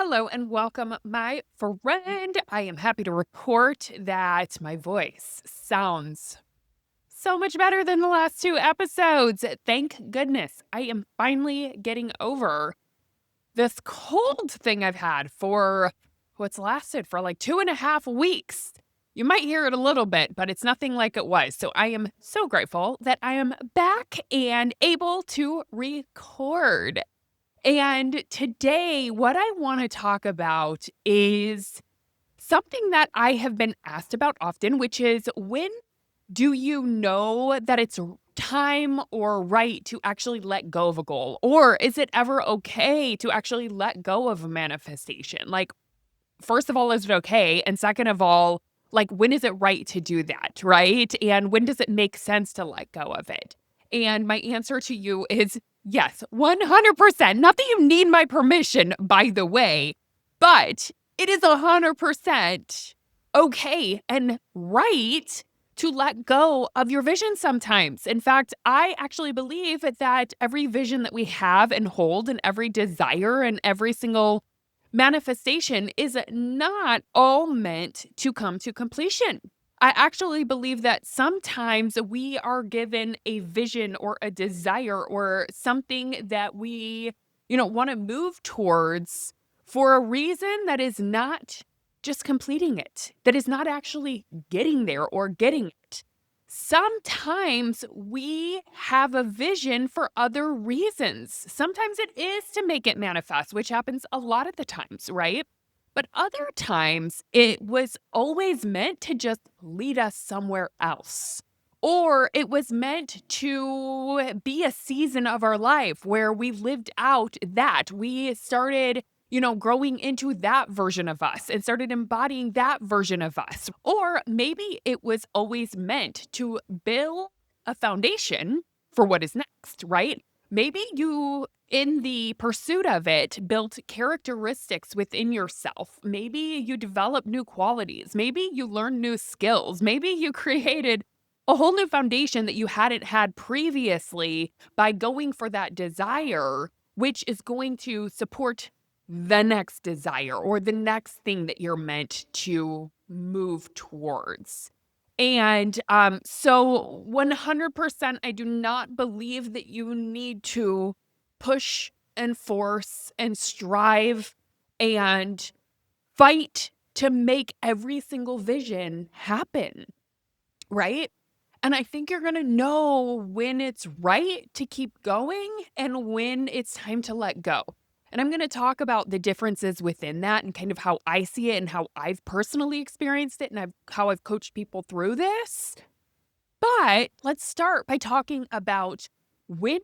Hello and welcome, my friend. I am happy to report that my voice sounds so much better than the last two episodes. Thank goodness. I am finally getting over this cold thing I've had for what's lasted for like 2.5 weeks. You might hear it a little bit, but it's nothing like it was. So I am so grateful that I am back and able to record. And today, what I want to talk about is something that I have been asked about often, which is when do you know that it's time or right to actually let go of a goal? Or is it ever okay to actually let go of a manifestation? Like, first of all, is it okay? And second of all, like, when is it right to do that? Right. And when does it make sense to let go of it? And my answer to you is yes, 100%. Not that you need my permission, by the way, but it is 100% okay and right to let go of your vision sometimes. In fact, I actually believe that every vision that we have and hold, and every desire and every single manifestation is not all meant to come to completion. I actually believe that sometimes we are given a vision or a desire or something that we want to move towards for a reason that is not just completing it, that is not actually getting there or getting it. Sometimes we have a vision for other reasons. Sometimes it is to make it manifest, which happens a lot of the times, right? But other times it was always meant to just lead us somewhere else. Or it was meant to be a season of our life where we lived out that. We started growing into that version of us and started embodying that version of us. Or maybe it was always meant to build a foundation for what is next, right? Maybe you, in the pursuit of it, built characteristics within yourself. Maybe you developed new qualities. Maybe you learned new skills. Maybe you created a whole new foundation that you hadn't had previously by going for that desire, which is going to support the next desire or the next thing that you're meant to move towards. And so 100%, I do not believe that you need to push and force and strive and fight to make every single vision happen, right? And I think you're going to know when it's right to keep going and when it's time to let go. And I'm going to talk about the differences within that and kind of how I see it and how I've personally experienced it and how I've coached people through this. But let's start by talking about when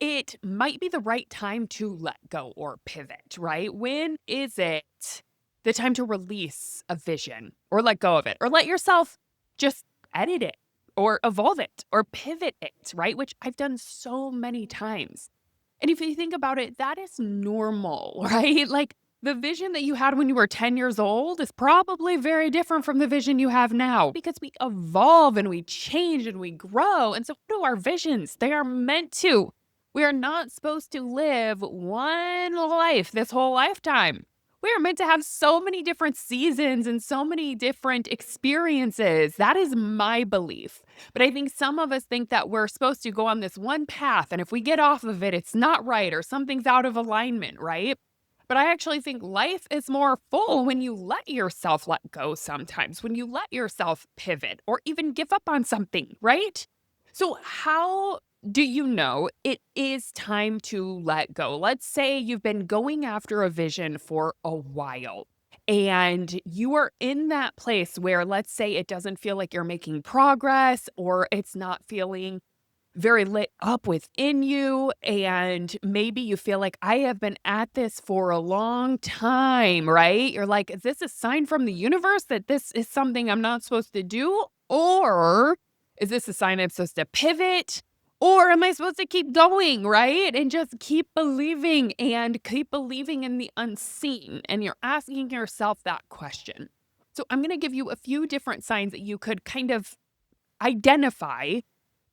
it might be the right time to let go or pivot, right? When is it the time to release a vision or let go of it or let yourself just edit it or evolve it or pivot it, right? Which I've done so many times. And if you think about it, that is normal, right? Like the vision that you had when you were 10 years old is probably very different from the vision you have now because we evolve and we change and we grow. And so do our visions. They are meant to. We are not supposed to live one life this whole lifetime. We are meant to have so many different seasons and so many different experiences. That is my belief. But I think some of us think that we're supposed to go on this one path, and if we get off of it, it's not right or something's out of alignment, right? But I actually think life is more full when you let yourself let go sometimes, when you let yourself pivot or even give up on something, right? So, how do you know it is time to let go? Let's say you've been going after a vision for a while and you are in that place where, let's say, it doesn't feel like you're making progress or it's not feeling very lit up within you. And maybe you feel like I have been at this for a long time, right? You're like, is this a sign from the universe that this is something I'm not supposed to do? Or is this a sign I'm supposed to pivot? Or am I supposed to keep going, right? And just keep believing and keep believing in the unseen. And you're asking yourself that question. So I'm going to give you a few different signs that you could kind of identify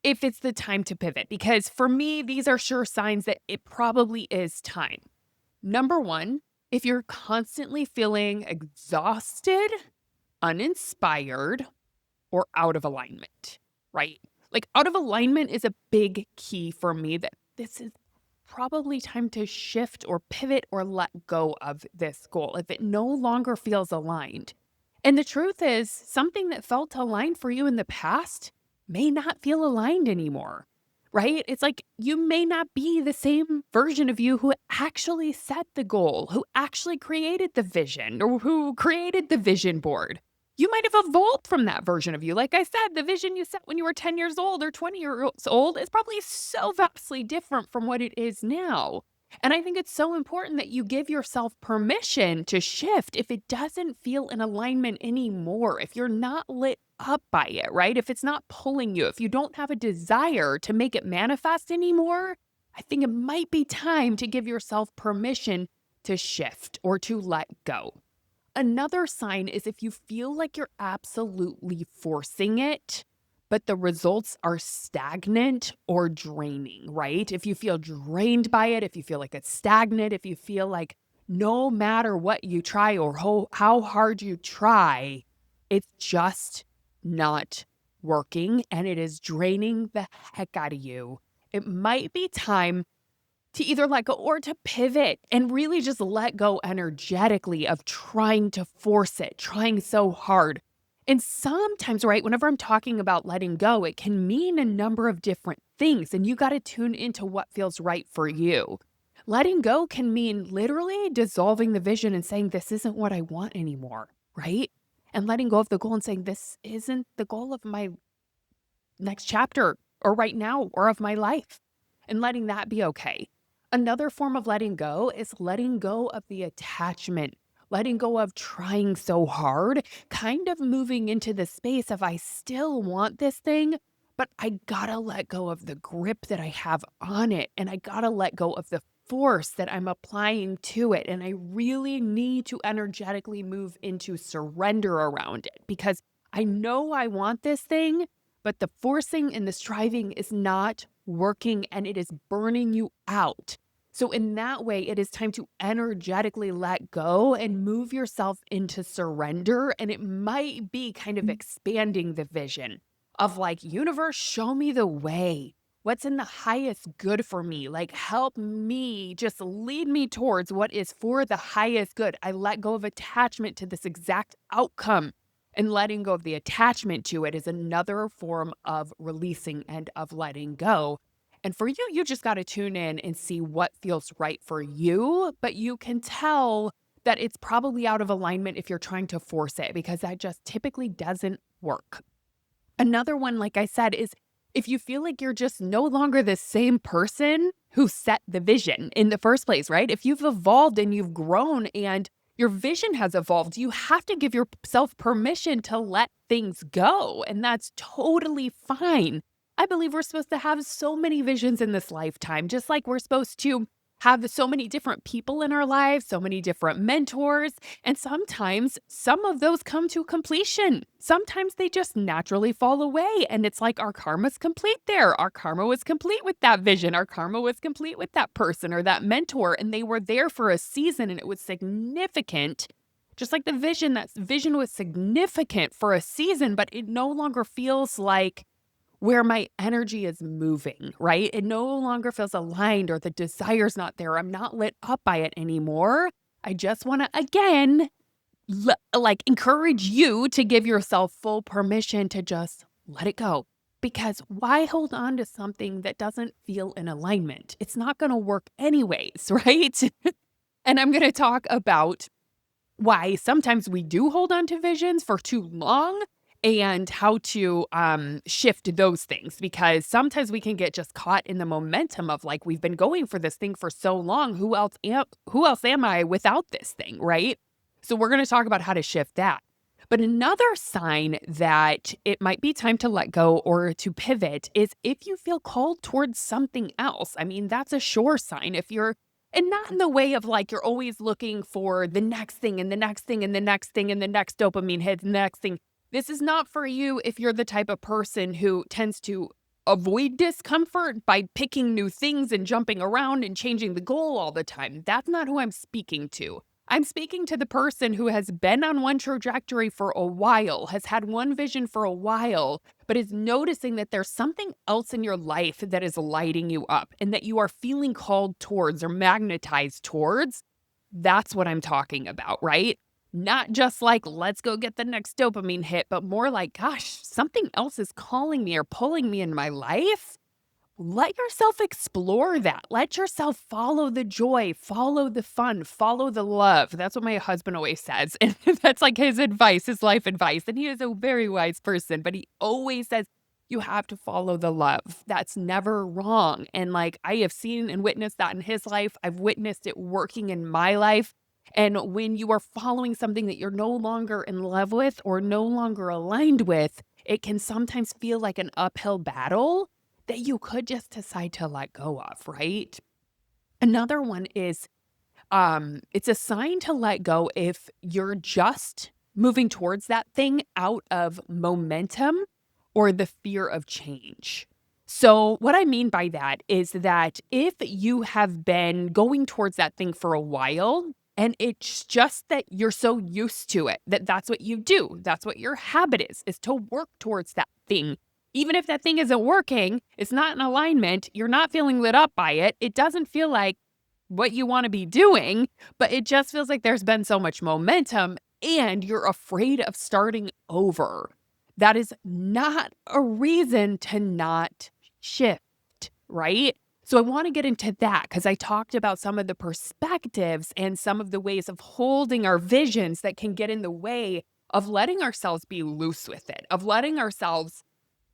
if it's the time to pivot. Because for me, these are sure signs that it probably is time. Number one if you're constantly feeling exhausted, uninspired, or out of alignment, right? Like out of alignment is a big key for me that this is probably time to shift or pivot or let go of this goal if it no longer feels aligned. And the truth is, something that felt aligned for you in the past may not feel aligned anymore, right? It's like you may not be the same version of you who actually set the goal, who actually created the vision, or who created the vision board. You might have evolved from that version of you. Like I said, the vision you set when you were 10 years old or 20 years old is probably so vastly different from what it is now. And I think it's so important that you give yourself permission to shift if it doesn't feel in alignment anymore, if you're not lit up by it, right? If it's not pulling you, if you don't have a desire to make it manifest anymore, I think it might be time to give yourself permission to shift or to let go. Another sign is if you feel like you're absolutely forcing it, but the results are stagnant or draining, right? If you feel drained by it, if you feel like it's stagnant, if you feel like no matter what you try or how hard you try, it's just not working and it is draining the heck out of you, it might be time to either let go or to pivot and really just let go energetically of trying to force it, trying so hard. And sometimes, right, whenever I'm talking about letting go, it can mean a number of different things, and you got to tune into what feels right for you. Letting go can mean literally dissolving the vision and saying, this isn't what I want anymore, right? And letting go of the goal and saying, this isn't the goal of my next chapter or right now or of my life, and letting that be okay. Another form of letting go is letting go of the attachment, letting go of trying so hard, kind of moving into the space of I still want this thing, but I gotta let go of the grip that I have on it. And I gotta let go of the force that I'm applying to it. And I really need to energetically move into surrender around it because I know I want this thing, but the forcing and the striving is not working and it is burning you out. So in that way, it is time to energetically let go and move yourself into surrender. And it might be kind of expanding the vision of like, universe, show me the way. What's in the highest good for me? Like, help me, just lead me towards what is for the highest good. I let go of attachment to this exact outcome. And letting go of the attachment to it is another form of releasing and of letting go. And for you, you just got to tune in and see what feels right for you. But you can tell that it's probably out of alignment if you're trying to force it, because that just typically doesn't work. Another one, like I said, is if you feel like you're just no longer the same person who set the vision in the first place, right? If you've evolved and you've grown and your vision has evolved, you have to give yourself permission to let things go. And that's totally fine. I believe we're supposed to have so many visions in this lifetime, just like we're supposed to have so many different people in our lives, so many different mentors. And sometimes some of those come to completion. Sometimes they just naturally fall away. And it's like our karma's complete there. Our karma was complete with that vision. Our karma was complete with that person or that mentor. And they were there for a season and it was significant. Just like the vision, that vision was significant for a season, but it no longer feels like where my energy is moving, right? It no longer feels aligned or the desire's not there. I'm not lit up by it anymore. I just want to, again, encourage you to give yourself full permission to just let it go. Because why hold on to something that doesn't feel in alignment? It's not going to work anyways, right? And I'm going to talk about why sometimes we do hold on to visions for too long and how to shift those things, because sometimes we can get just caught in the momentum of like, we've been going for this thing for so long. Who else am I without this thing, right? So we're going to talk about how to shift that. But another sign that it might be time to let go or to pivot is if you feel called towards something else. I mean, that's a sure sign. And not in the way of like you're always looking for the next thing and the next thing and the next thing and the next dopamine hit, the next thing. This is not for you if you're the type of person who tends to avoid discomfort by picking new things and jumping around and changing the goal all the time. That's not who I'm speaking to. I'm speaking to the person who has been on one trajectory for a while, has had one vision for a while, but is noticing that there's something else in your life that is lighting you up and that you are feeling called towards or magnetized towards. That's what I'm talking about, right? Not just like, let's go get the next dopamine hit, but more like, gosh, something else is calling me or pulling me in my life. Let yourself explore that. Let yourself follow the joy, follow the fun, follow the love. That's what my husband always says. And that's like his advice, his life advice. And he is a very wise person, but he always says, you have to follow the love. That's never wrong. And like I have seen and witnessed that in his life. I've witnessed it working in my life. And when you are following something that you're no longer in love with or no longer aligned with, it can sometimes feel like an uphill battle that you could just decide to let go of, right? Another one is it's a sign to let go if you're just moving towards that thing out of momentum or the fear of change. So, what I mean by that is that if you have been going towards that thing for a while and it's just that you're so used to it, that that's what you do, that's what your habit is to work towards that thing. Even if that thing isn't working, it's not in alignment, you're not feeling lit up by it, it doesn't feel like what you want to be doing, but it just feels like there's been so much momentum and you're afraid of starting over. That is not a reason to not shift, right? So I want to get into that because I talked about some of the perspectives and some of the ways of holding our visions that can get in the way of letting ourselves be loose with it, of letting ourselves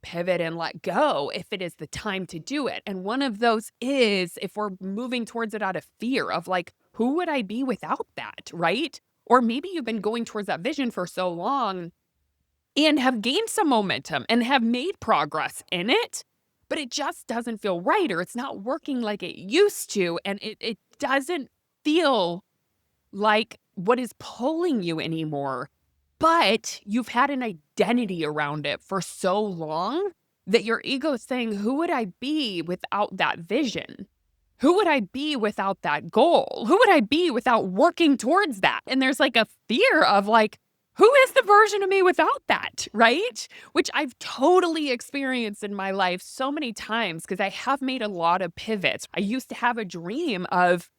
pivot and let go if it is the time to do it. And one of those is if we're moving towards it out of fear of like, who would I be without that, right? Or maybe you've been going towards that vision for so long and have gained some momentum and have made progress in it, but it just doesn't feel right or it's not working like it used to. And it doesn't feel like what is pulling you anymore. But you've had an identity around it for so long that your ego is saying, who would I be without that vision? Who would I be without that goal? Who would I be without working towards that? And there's like a fear of like, who is the version of me without that? Right? Which I've totally experienced in my life so many times because I have made a lot of pivots. I used to have a dream of,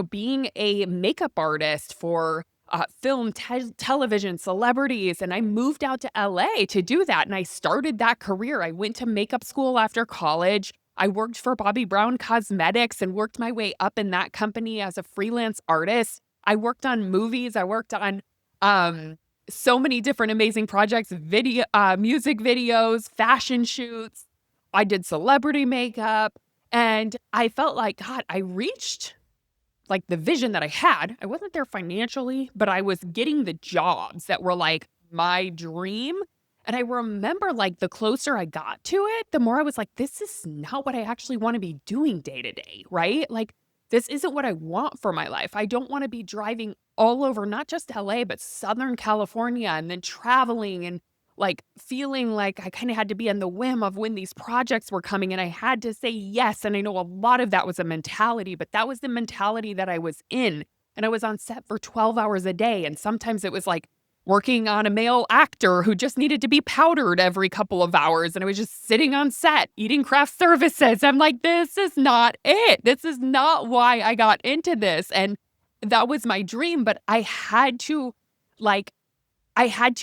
being a makeup artist for film, television, celebrities. And I moved out to LA to do that. And I started that career. I went to makeup school after college. I worked for Bobbi Brown Cosmetics and worked my way up in that company as a freelance artist. I worked on movies. I worked on so many different amazing projects, music videos, fashion shoots. I did celebrity makeup. And I felt like, God, I reached like the vision that I had. I wasn't there financially, but I was getting the jobs that were like my dream. And I remember like the closer I got to it, the more I was like, this is not what I actually want to be doing day to day, right? Like, this isn't what I want for my life. I don't want to be driving all over, not just LA, but Southern California and then traveling and like feeling like I kind of had to be on the whim of when these projects were coming and I had to say yes. And I know a lot of that was a mentality, but that was the mentality that I was in. And I was on set for 12 hours a day. And sometimes it was like working on a male actor who just needed to be powdered every couple of hours. And I was just sitting on set eating craft services. I'm like, this is not it. This is not why I got into this. And that was my dream. But I had to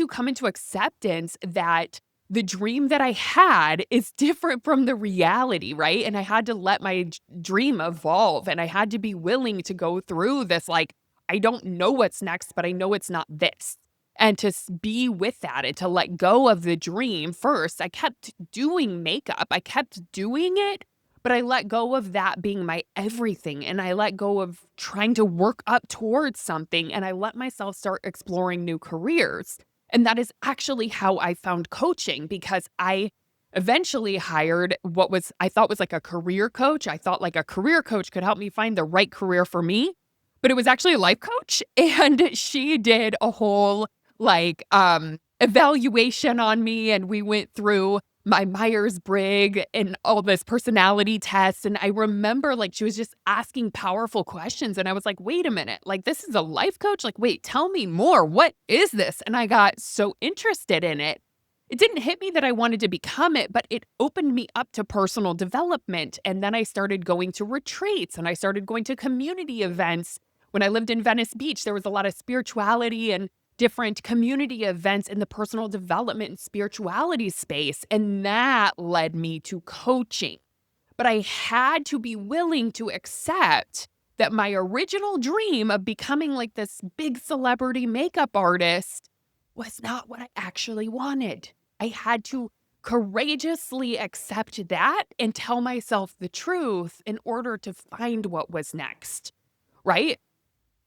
come into acceptance that the dream that I had is different from the reality, right? And I had to let my dream evolve and I had to be willing to go through this. Like, I don't know what's next, but I know it's not this. And to be with that and to let go of the dream first, I kept doing makeup. I kept doing it, but I let go of that being my everything. And I let go of trying to work up towards something. And I let myself start exploring new careers. And that is actually how I found coaching because I eventually hired I thought was like a career coach. I thought like a career coach could help me find the right career for me, but it was actually a life coach. And she did a whole evaluation on me. And we went through my Myers-Briggs and all this personality tests, and I remember, like, she was just asking powerful questions, and I was like, "Wait a minute, like, this is a life coach? Like, wait, tell me more. What is this?" And I got so interested in it. It didn't hit me that I wanted to become it, but it opened me up to personal development, and then I started going to retreats, and I started going to community events. When I lived in Venice Beach, there was a lot of spirituality and different community events in the personal development and spirituality space. And that led me to coaching. But I had to be willing to accept that my original dream of becoming like this big celebrity makeup artist was not what I actually wanted. I had to courageously accept that and tell myself the truth in order to find what was next. Right?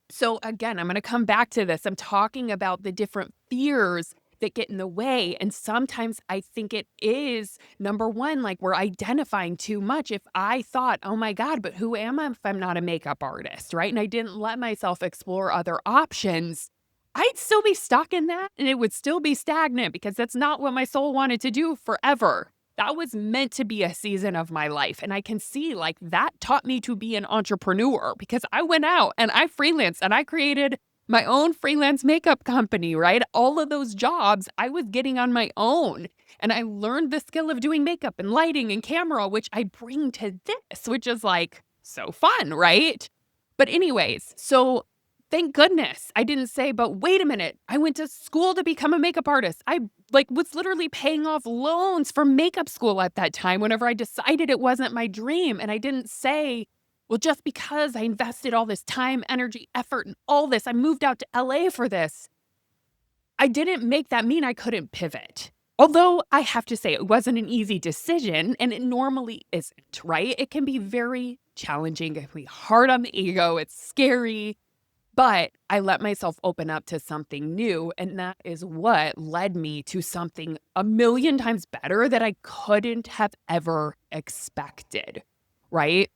So again, I'm going to come back to this. I'm talking about the different fears that get in the way. And sometimes I think it is number one, like we're identifying too much. If I thought, oh my God, but who am I if I'm not a makeup artist? Right. And I didn't let myself explore other options, I'd still be stuck in that and it would still be stagnant because that's not what my soul wanted to do forever. That was meant to be a season of my life. And I can see like that taught me to be an entrepreneur because I went out and I freelanced and I created my own freelance makeup company, right? All of those jobs I was getting on my own. And I learned the skill of doing makeup and lighting and camera, which I bring to this, which is like so fun, right? But, anyways, so thank goodness I didn't say, but wait a minute, I went to school to become a makeup artist. I like was literally paying off loans for makeup school at that time whenever I decided it wasn't my dream. And I didn't say, well, just because I invested all this time, energy, effort, and all this, I moved out to LA for this. I didn't make that mean I couldn't pivot. Although I have to say it wasn't an easy decision and it normally isn't, right? It can be very challenging. It can be hard on the ego. It's scary. But I let myself open up to something new, and that is what led me to something a million times better that I couldn't have ever expected, right?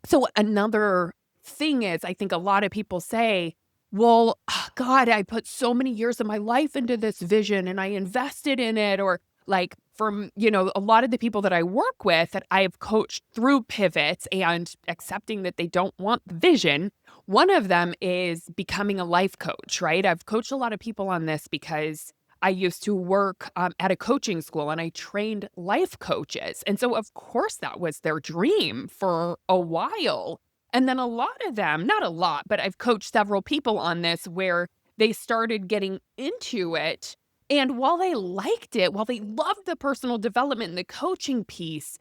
So another thing is, I think a lot of people say, well, God, I put so many years of my life into this vision and I invested in it. Or like from, a lot of the people that I work with that I've coached through pivots and accepting that they don't want the vision. One of them is becoming a life coach, right? I've coached a lot of people on this because I used to work at a coaching school and I trained life coaches. And so, of course, that was their dream for a while. And then a lot of them, not a lot, but I've coached several people on this where they started getting into it. And while they liked it, while they loved the personal development and the coaching piece,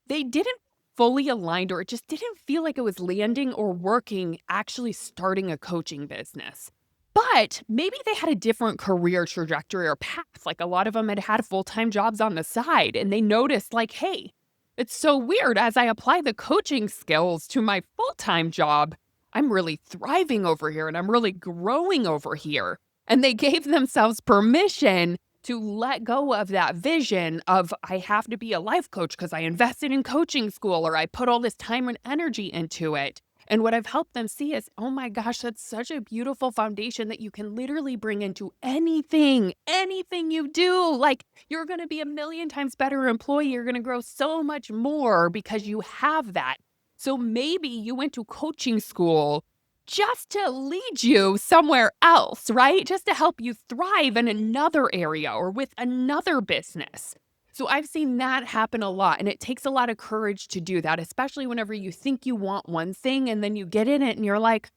they didn't fully aligned or it just didn't feel like it was landing or working actually starting a coaching business. But maybe they had a different career trajectory or path. Like a lot of them had full-time jobs on the side and they noticed like, hey, it's so weird as I apply the coaching skills to my full-time job, I'm really thriving over here and I'm really growing over here. And they gave themselves permission to let go of that vision of I have to be a life coach because I invested in coaching school or I put all this time and energy into it. And what I've helped them see is, oh my gosh, that's such a beautiful foundation that you can literally bring into anything you do. Like you're going to be a million times better employee. You're going to grow so much more because you have that. So maybe you went to coaching school just to lead you somewhere else, right? Just to help you thrive in another area or with another business. So I've seen that happen a lot, and it takes a lot of courage to do that, especially whenever you think you want one thing and then you get in it and you're like,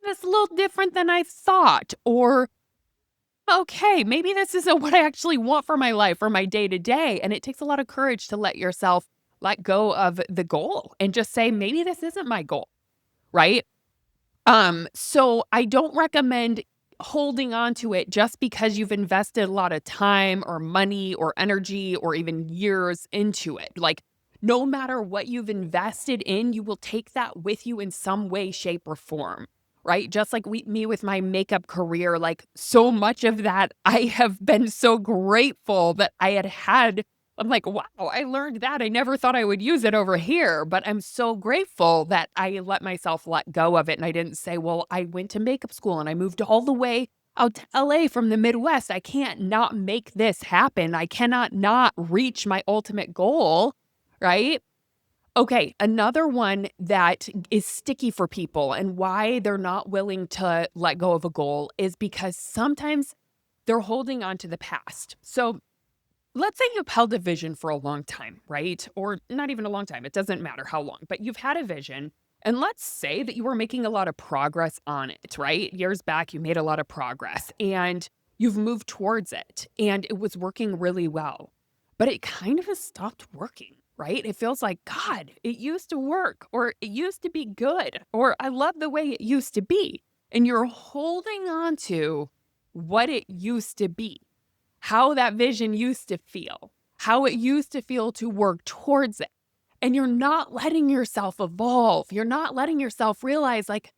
that's a little different than I thought. Or, okay, maybe this isn't what I actually want for my life or my day to day. And it takes a lot of courage to let yourself let go of the goal and just say, maybe this isn't my goal, right? So I don't recommend holding on to it just because you've invested a lot of time or money or energy or even years into it. Like, no matter what you've invested in, you will take that with you in some way, shape, or form, right? Just like me with my makeup career, like so much of that, I have been so grateful that I had. I'm like, wow, I learned that. I never thought I would use it over here, but I'm so grateful that I let myself let go of it. And I didn't say, well, I went to makeup school and I moved all the way out to LA from the Midwest. I can't not make this happen. I cannot not reach my ultimate goal, right? Okay, another one that is sticky for people and why they're not willing to let go of a goal is because sometimes they're holding on to the past. So let's say you've held a vision for a long time, right? Or not even a long time, it doesn't matter how long, but you've had a vision. And let's say that you were making a lot of progress on it, right? Years back, you made a lot of progress and you've moved towards it and it was working really well, but it kind of has stopped working, right? It feels like, God, it used to work or it used to be good or I love the way it used to be. And you're holding on to what it used to be, how that vision used to feel, how it used to feel to work towards it. And you're not letting yourself evolve. You're not letting yourself realize, like,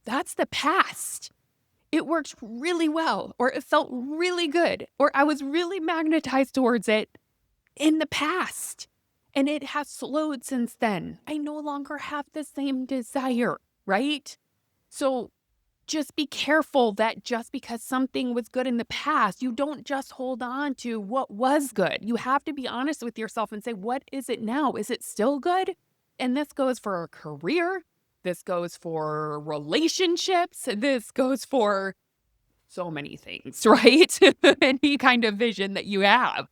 that's the past. It worked really well, or it felt really good, or I was really magnetized towards it in the past. And it has slowed since then. I no longer have the same desire, right? So just be careful that just because something was good in the past, you don't just hold on to what was good. You have to be honest with yourself and say, what is it now? Is it still good? And this goes for a career. This goes for relationships. This goes for so many things, right? Any kind of vision that you have.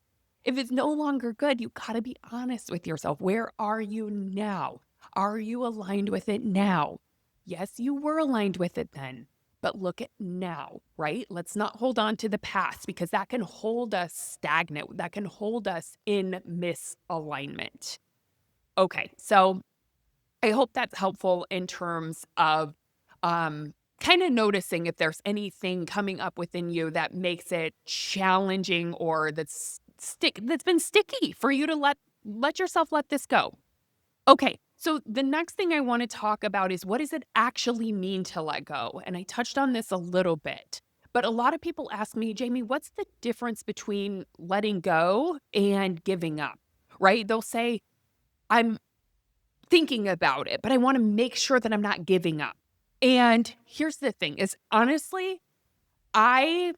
If it's no longer good, you got to be honest with yourself. Where are you now? Are you aligned with it now? Yes, you were aligned with it then, but look at now, right? Let's not hold on to the past because that can hold us stagnant. That can hold us in misalignment. Okay, so I hope that's helpful in terms of kind of noticing if there's anything coming up within you that makes it challenging or that's been sticky for you to let yourself let this go. Okay, so the next thing I want to talk about is what does it actually mean to let go? And I touched on this a little bit, but a lot of people ask me, Jamie, what's the difference between letting go and giving up? Right? They'll say, I'm thinking about it, but I want to make sure that I'm not giving up. And here's the thing is honestly, I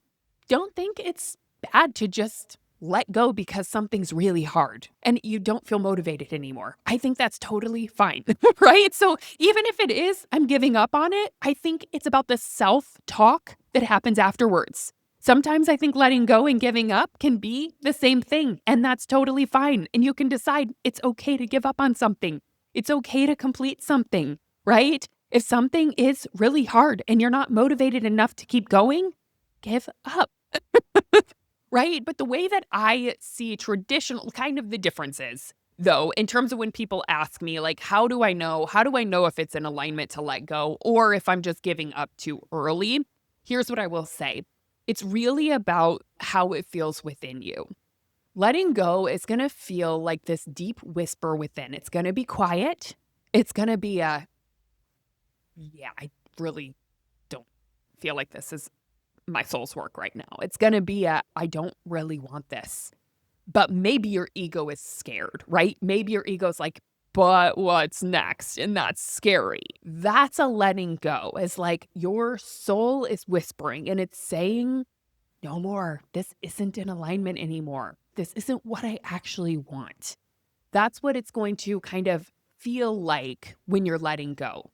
don't think it's bad to just let go because something's really hard and you don't feel motivated anymore. I think that's totally fine, right? So even if it is, I'm giving up on it, I think it's about the self-talk that happens afterwards. Sometimes I think letting go and giving up can be the same thing, and that's totally fine. And you can decide it's okay to give up on something. It's okay to complete something, right? If something is really hard and you're not motivated enough to keep going, give up. Right? But the way that I see traditional kind of the differences, though, in terms of when people ask me, like, how do I know? How do I know if it's in alignment to let go or if I'm just giving up too early? Here's what I will say. It's really about how it feels within you. Letting go is going to feel like this deep whisper within. It's going to be quiet. It's going to be yeah, I really don't feel like this is my soul's work right now. It's going to be I don't really want this. But maybe your ego is scared, right? Maybe your ego's like, but what's next? And that's scary. That's a letting go. It's like your soul is whispering and it's saying, no more. This isn't in alignment anymore. This isn't what I actually want. That's what it's going to kind of feel like when you're letting go.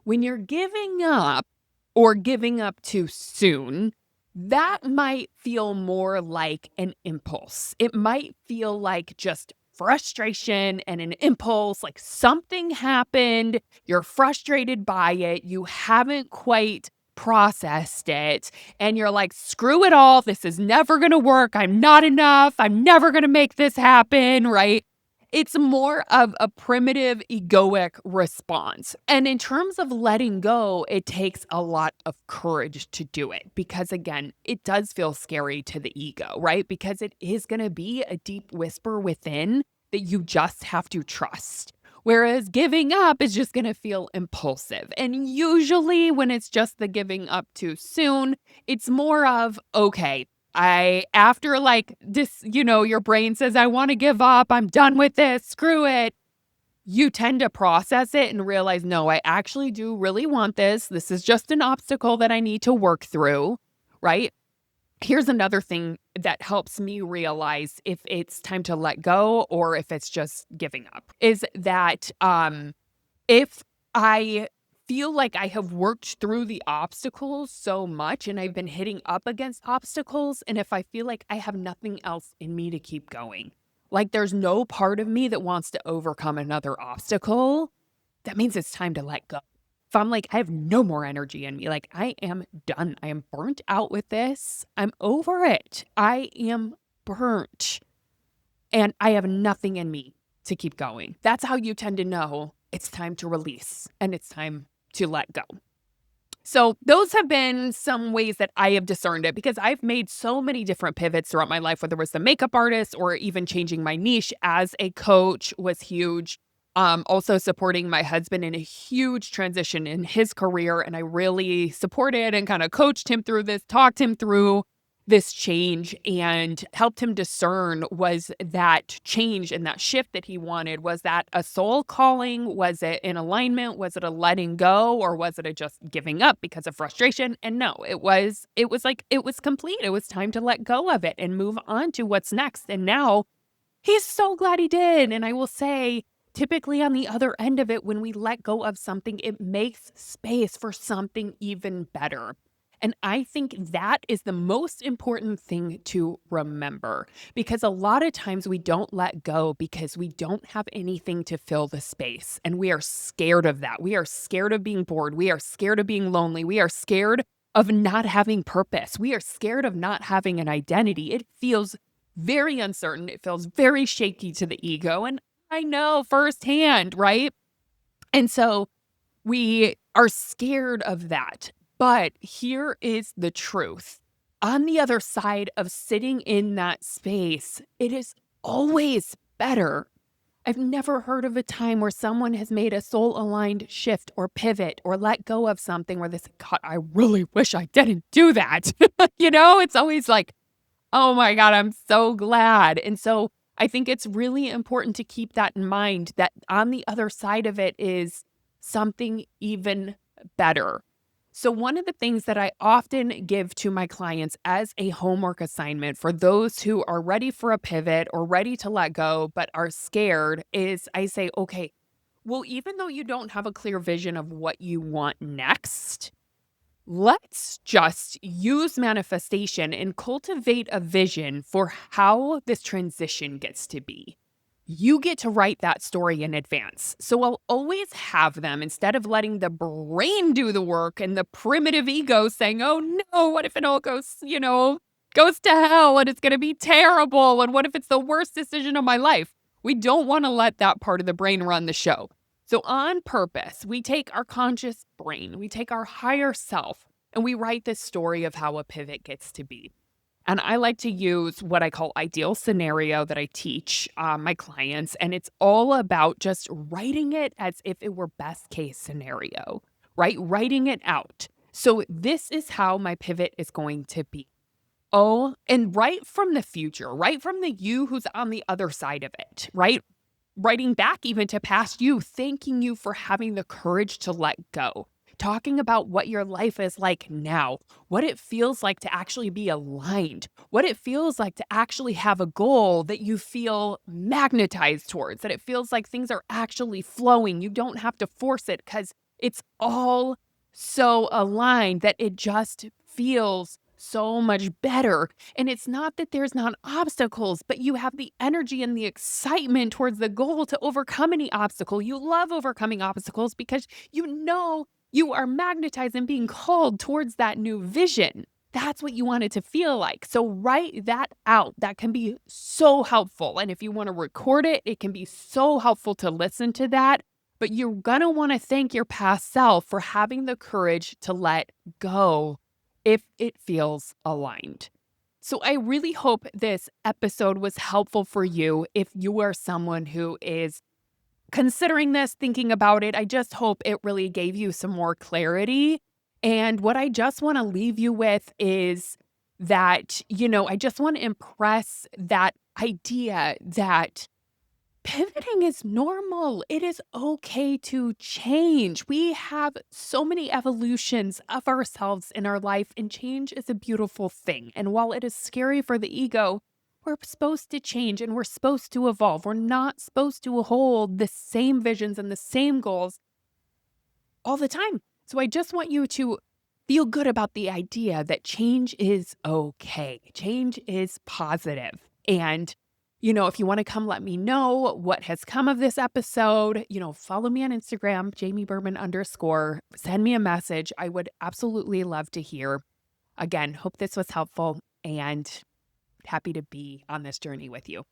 When you're giving up or giving up too soon, that might feel more like an impulse. It might feel like just frustration and an impulse, like something happened, you're frustrated by it, you haven't quite processed it, and you're like, screw it all, this is never gonna work, I'm not enough, I'm never gonna make this happen, right? It's more of a primitive egoic response. And in terms of letting go, it takes a lot of courage to do it because, again, it does feel scary to the ego, right? Because it is going to be a deep whisper within that you just have to trust. Whereas giving up is just going to feel impulsive. And usually, when it's just the giving up too soon, it's more of, okay, after like this, your brain says, I want to give up. I'm done with this. Screw it. You tend to process it and realize, no, I actually do really want this. This is just an obstacle that I need to work through, right? Here's another thing that helps me realize if it's time to let go or if it's just giving up is that if I feel like I have worked through the obstacles so much and I've been hitting up against obstacles, and if I feel like I have nothing else in me to keep going, like there's no part of me that wants to overcome another obstacle, that means it's time to let go. If I'm like, I have no more energy in me, like I am done. I am burnt out with this. I'm over it. I am burnt and I have nothing in me to keep going. That's how you tend to know it's time to release and it's time to let go. So those have been some ways that I have discerned it because I've made so many different pivots throughout my life, whether it was the makeup artist or even changing my niche as a coach was huge. Also supporting my husband in a huge transition in his career. And I really supported and kind of coached him through this, talked him through this change and helped him discern, was that change and that shift that he wanted, was that a soul calling? Was it in alignment? Was it a letting go? Or was it a just giving up because of frustration? And no, it was complete. It was time to let go of it and move on to what's next. And now he's so glad he did. And I will say, typically on the other end of it, when we let go of something, it makes space for something even better. And I think that is the most important thing to remember, because a lot of times we don't let go because we don't have anything to fill the space. And we are scared of that. We are scared of being bored. We are scared of being lonely. We are scared of not having purpose. We are scared of not having an identity. It feels very uncertain. It feels very shaky to the ego. And I know firsthand, right? And so we are scared of that. But here is the truth. On the other side of sitting in that space, it is always better. I've never heard of a time where someone has made a soul-aligned shift or pivot or let go of something where they say, God, I really wish I didn't do that. It's always like, oh my God, I'm so glad. And so I think it's really important to keep that in mind, that on the other side of it is something even better. So one of the things that I often give to my clients as a homework assignment for those who are ready for a pivot or ready to let go but are scared is I say, okay, well, even though you don't have a clear vision of what you want next, let's just use manifestation and cultivate a vision for how this transition gets to be. You get to write that story in advance. So I'll always have them, instead of letting the brain do the work and the primitive ego saying, oh no, what if it all goes to hell and it's going to be terrible? And what if it's the worst decision of my life? We don't want to let that part of the brain run the show. So on purpose, we take our conscious brain, we take our higher self, and we write this story of how a pivot gets to be. And I like to use what I call ideal scenario that I teach my clients. And it's all about just writing it as if it were best case scenario, right? Writing it out. So this is how my pivot is going to be. Oh, and right from the future, right from the you who's on the other side of it, right? Writing back even to past you, thanking you for having the courage to let go. Talking about what your life is like now, what it feels like to actually be aligned, what it feels like to actually have a goal that you feel magnetized towards, that it feels like things are actually flowing. You don't have to force it because it's all so aligned that it just feels so much better. And it's not that there's not obstacles, but you have the energy and the excitement towards the goal to overcome any obstacle. You love overcoming obstacles because you know you are magnetized and being called towards that new vision. That's what you want it to feel like. So write that out. That can be so helpful. And if you want to record it, it can be so helpful to listen to that. But you're going to want to thank your past self for having the courage to let go if it feels aligned. So I really hope this episode was helpful for you if you are someone who is considering this, thinking about it. I just hope it really gave you some more clarity. And what I just want to leave you with is that, I just want to impress that idea that Pivoting is normal. It is okay to change. We have so many evolutions of ourselves in our life, and change is a beautiful thing. And while it is scary for the ego, we're supposed to change and we're supposed to evolve. We're not supposed to hold the same visions and the same goals all the time. So I just want you to feel good about the idea that change is okay. Change is positive. And, if you want to come let me know what has come of this episode, follow me on Instagram, Jamie Berman _. Send me a message. I would absolutely love to hear. Again, hope this was helpful and happy to be on this journey with you.